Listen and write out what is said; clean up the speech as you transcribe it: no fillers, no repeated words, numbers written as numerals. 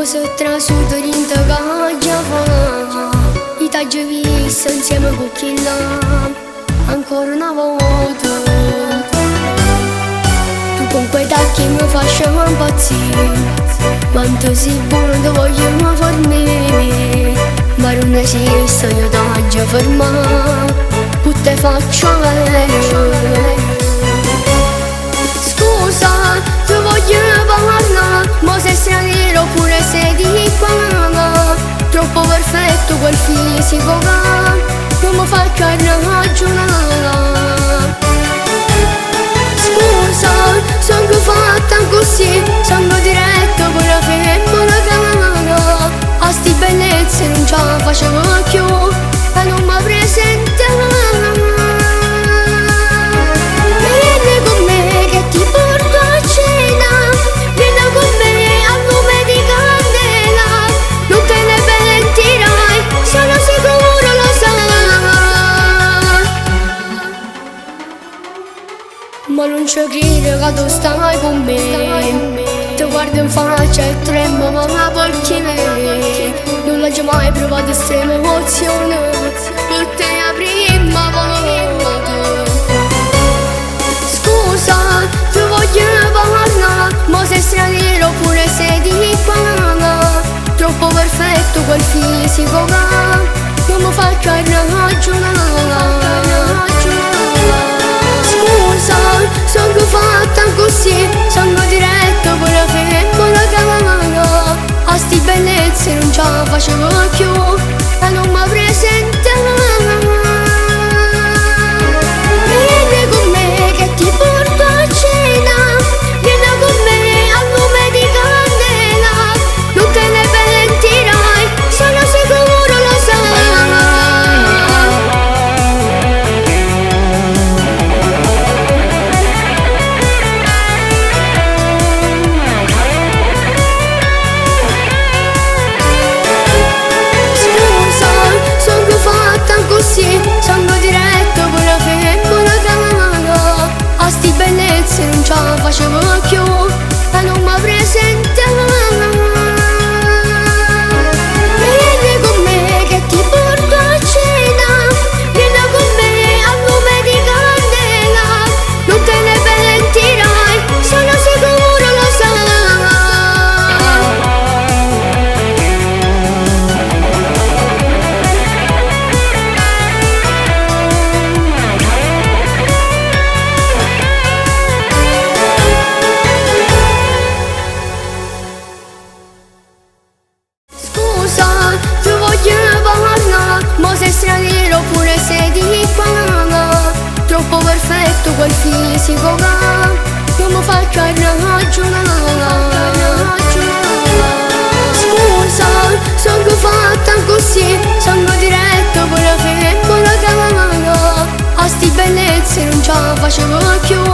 se trasuto dentro caglia fa. I t'aggi visto insieme con chi là, ancora una volta. Tu con quei tacchi mi facciamo impazzire, quanto sei buono ti voglio farmi. Ma non esiste, io t'aggi fermare, poi te faccio vedere. Scusa, ti voglio parlare, ma sei straniero oppure sei di qua. Troppo perfetto quel fisico che non mi fa che ragionare. Scusa, sono fatta così, sono diretta con la femmina che a sti bellezze non ce la facevo più e non mi presentava. Vieni con me che ti porto a cena, vieni con me a nome di candela, non te ne pentirai, sono sicuro lo sai. Ma non ci credo che tu stai con me, ti guardo in faccia e tremo ma perché me non l'ho già mai provato estrema emozione per te la prima volta. Scusa, ti voglio parlare, ma sei straniero oppure sei di qua. Troppo perfetto quel fisico che non mi fa che ragionare. Scusa, sono fatta così, sono diretta con la femmina che a sti bellezze non ce la facevo più e non mi presentava. Vieni con me che ti porto a cena, vieni con me a nome di candela, non te ne pentirai, sono sicuro lo sai. Così, sono diretto con la femmina che a sti bellezze non ce la facevo più e non mi presentava. Vieni con me che ti porto a cena, vieni con me a nome di candela, non te ne pentirai, sono sicuro lo sai. Ti voglio parlare, ma sei straniero oppure sei di qua. Troppo perfetto quel fisico che non mi fa che ragionare. Scusa, sono fatta così, sono diretta con la femmina che a sti bellezze non ce la facevo più